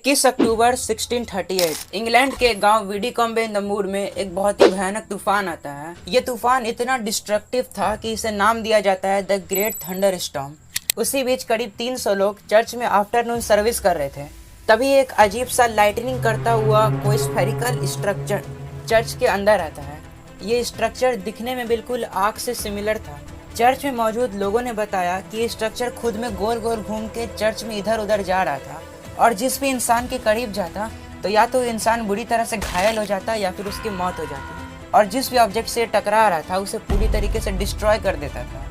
21 अक्टूबर 1638 England के गांव विडीकॉम्बे in the मूर में एक बहुत ही भयानक तूफान आता है। ये तूफान इतना डिस्ट्रक्टिव था कि इसे नाम दिया जाता है द ग्रेट थंडर स्टॉर्म। उसी बीच करीब 300 लोग चर्च में आफ्टरनून सर्विस कर रहे थे। तभी एक अजीब सा लाइटनिंग करता हुआ कोई स्फेरिकल स्ट्रक्चर चर्च के अंदर आता है। ये स्ट्रक्चर दिखने में बिल्कुल आग से सिमिलर था। चर्च में मौजूद लोगों ने बताया कि ये स्ट्रक्चर खुद में गोल गोल घूम के चर्च में इधर उधर जा रहा था और जिस भी इंसान के करीब जाता तो या तो इंसान बुरी तरह से घायल हो जाता या फिर उसकी मौत हो जाती, और जिस भी ऑब्जेक्ट से टकरा रहा था उसे पूरी तरीके से डिस्ट्रॉय कर देता था।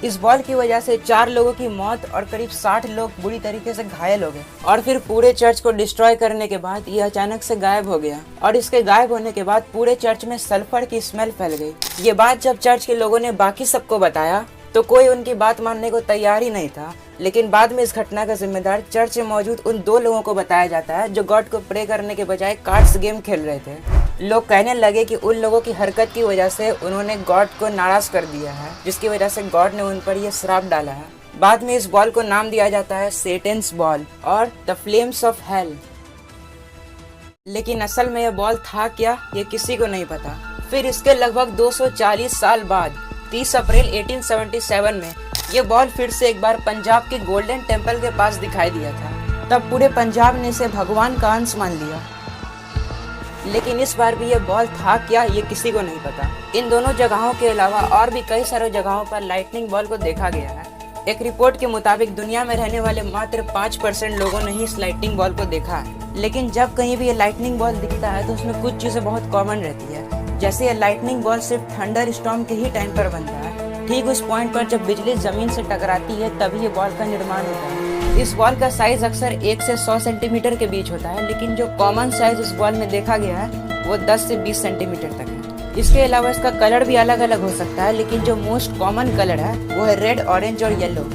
इस बॉल की वजह से 4 लोगों की मौत और करीब 60 लोग बुरी तरीके से घायल हो गए। और फिर पूरे चर्च को डिस्ट्रॉय करने के बाद ये अचानक से गायब हो गया, और इसके गायब होने के बाद पूरे चर्च में सल्फर की स्मेल फैल गई। ये बात जब चर्च के लोगों ने बाकी सबको बताया तो कोई उनकी बात मानने को तैयार ही नहीं था। लेकिन बाद में इस घटना का जिम्मेदार चर्च में मौजूद उन 2 लोगों को बताया जाता है जो गॉड को प्रे करने के बजाय कार्ड्स गेम खेल रहे थे। लोग कहने लगे कि उन लोगों की हरकत की वजह से उन्होंने गॉड को नाराज कर दिया है, जिसकी वजह से गॉड ने उन पर यह श्राप डाला है। बाद में इस बॉल को नाम दिया जाता है सेटेंस बॉल और द फ्लेम्स ऑफ हेल। लेकिन असल में यह बॉल था क्या, ये किसी को नहीं पता। फिर इसके लगभग 240 साल बाद 30 अप्रैल 1877 में ये बॉल फिर से एक बार पंजाब के गोल्डन टेम्पल के पास दिखाई दिया था। तब पूरे पंजाब ने इसे भगवान का अंश मान लिया। लेकिन इस बार भी ये बॉल था क्या, ये किसी को नहीं पता। इन दोनों जगहों के अलावा और भी कई सारे जगहों पर लाइटनिंग बॉल को देखा गया है। एक रिपोर्ट के मुताबिक दुनिया में रहने वाले मात्र 5% लोगों ने ही इस लाइटनिंग बॉल को देखा है। लेकिन जब कहीं भी ये लाइटनिंग बॉल दिखता है तो उसमें कुछ चीजें बहुत कॉमन रहती है। जैसे ये लाइटनिंग बॉल सिर्फ थंडर स्टॉर्म के ही टाइम पर बनता है। ठीक उस पॉइंट पर जब बिजली जमीन से टकराती है तभी ये बॉल का निर्माण होता है। इस बॉल का साइज अक्सर 1 से 100 सेंटीमीटर के बीच होता है, लेकिन जो कॉमन साइज इस बॉल में देखा गया है वो 10 से 20 सेंटीमीटर तक है। इसके अलावा इसका कलर भी अलग अलग हो सकता है, लेकिन जो मोस्ट कॉमन कलर है वो है रेड, ऑरेंज और येलो।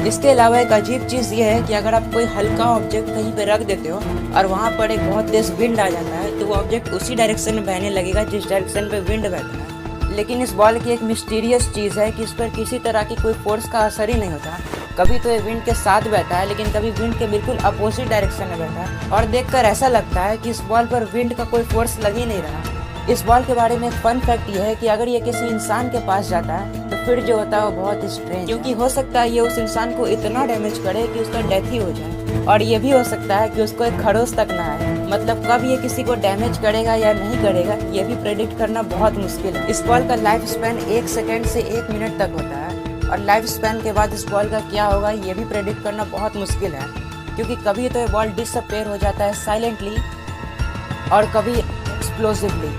इसके अलावा एक अजीब चीज ये है कि अगर आप कोई हल्का ऑब्जेक्ट कहीं पे रख देते हो और वहाँ पर एक बहुत तेज विंड आ जाता है तो वो ऑब्जेक्ट उसी डायरेक्शन में बहने लगेगा जिस डायरेक्शन पे विंड बहता है। लेकिन इस बॉल की एक मिस्टीरियस चीज है कि इस पर किसी तरह की कोई फोर्स का असर ही नहीं होता। कभी तो ये विंड के साथ बहता है, लेकिन कभी विंड के बिल्कुल अपोजिट डायरेक्शन में बहता है, और देखकर ऐसा लगता है कि इस बॉल पर विंड का कोई फोर्स लग ही नहीं रहा। इस बॉल के बारे में एक फन फैक्ट ये है कि अगर ये किसी इंसान के पास जाता है तो फिर जो होता है वो बहुत स्ट्रेंज, क्योंकि हो सकता है ये उस इंसान को इतना डैमेज करे कि उसका डेथ ही हो जाए, और ये भी हो सकता है कि उसको एक खड़ोस तक ना आए। मतलब कब ये किसी को डैमेज करेगा या नहीं करेगा ये भी प्रेडिक्ट करना बहुत मुश्किल है। इस बॉल का लाइफ स्पैन 1 सेकेंड से 1 मिनट तक होता है, और लाइफ स्पैन के बाद इस बॉल का क्या होगा ये भी प्रेडिक्ट करना बहुत मुश्किल है, क्योंकि कभी तो ये बॉल डिसअपेयर हो जाता है साइलेंटली और कभी एक्सप्लोसिवली।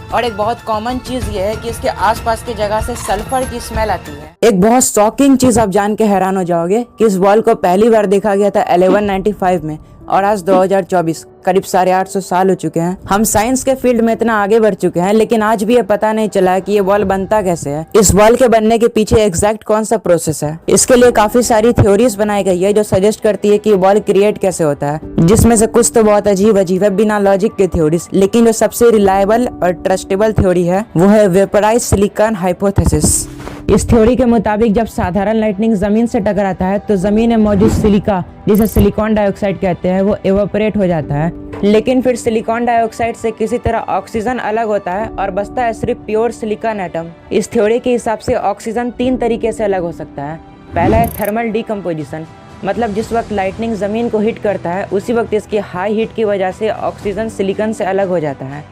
और एक बहुत कॉमन चीज ये है कि इसके आसपास की जगह से सल्फर की स्मेल आती है। एक बहुत शॉकिंग चीज आप जान के हैरान हो जाओगे कि इस बॉल को पहली बार देखा गया था 1195 में, और आज 2024 करीब 850 साल हो चुके हैं। हम साइंस के फील्ड में इतना आगे बढ़ चुके हैं, लेकिन आज भी ये पता नहीं चला है कि ये बॉल बनता कैसे है। इस बॉल के बनने के पीछे एग्जैक्ट कौन सा प्रोसेस है। इसके लिए काफी सारी थ्योरीज बनाई गई है जो सजेस्ट करती है कि ये बॉल क्रिएट कैसे होता है, जिसमें से कुछ तो बहुत अजीब अजीब है बिना लॉजिक के थ्योरीज। लेकिन जो सबसे रिलायबल और ट्रस्टेबल थ्योरी है वो है वेपराइज सिलिकॉन हाइपोथेसिस। इस थ्योरी के मुताबिक जब साधारण लाइटनिंग जमीन से टकराता है तो जमीन में मौजूद सिलिका, जिसे सिलिकॉन डाइऑक्साइड कहते हैं, वो एवापोरेट हो जाता है। लेकिन फिर सिलिकॉन डाइऑक्साइड से किसी तरह ऑक्सीजन अलग होता है और बचता है सिर्फ प्योर सिलिकॉन एटम। इस थ्योरी के हिसाब से ऑक्सीजन 3 तरीके से अलग हो सकता है। पहला है थर्मल डिकम्पोजिशन, मतलब जिस वक्त लाइटनिंग जमीन को हिट करता है उसी वक्त इसकी हाई हीट की वजह से ऑक्सीजन सिलिकॉन से अलग हो जाता है।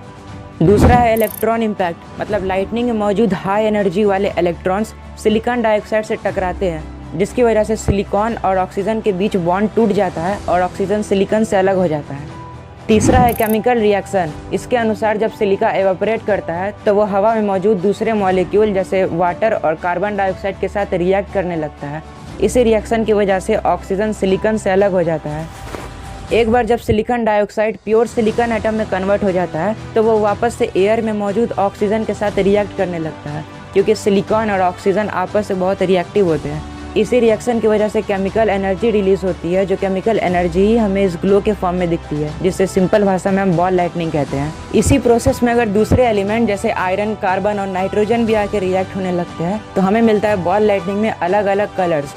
दूसरा है इलेक्ट्रॉन इम्पैक्ट, मतलब लाइटनिंग में मौजूद हाई एनर्जी वाले इलेक्ट्रॉन्स सिलिकॉन डाइऑक्साइड से टकराते हैं, जिसकी वजह से सिलिकॉन और ऑक्सीजन के बीच बॉन्ड टूट जाता है और ऑक्सीजन सिलिकॉन से अलग हो जाता है। तीसरा है केमिकल रिएक्शन। इसके अनुसार जब सिलिका एवापोरेट करता है तो वो हवा में मौजूद दूसरे मॉलिक्यूल जैसे वाटर और कार्बन डाइऑक्साइड के साथ रिएक्ट करने लगता है। इसी रिएक्शन की वजह से ऑक्सीजन सिलिकॉन से अलग हो जाता है। एक बार जब silicon dioxide pure silicon atom में कन्वर्ट हो जाता है तो वो वापस से एयर में मौजूद ऑक्सीजन के साथ रिएक्ट करने लगता है, क्योंकि सिलिकॉन और ऑक्सीजन आपस से बहुत रिएक्टिव होते हैं। इसी रिएक्शन की वजह से केमिकल एनर्जी रिलीज होती है, जो केमिकल एनर्जी ही हमें इस ग्लो के फॉर्म में दिखती है, जिससे सिंपल भाषा में हम बॉल लाइटनिंग कहते हैं। इसी प्रोसेस में अगर दूसरे एलिमेंट जैसे आयरन, कार्बन और नाइट्रोजन भी आके रिएक्ट होने लगते हैं तो हमें मिलता है बॉल लाइटनिंग में अलग अलग कलर्स,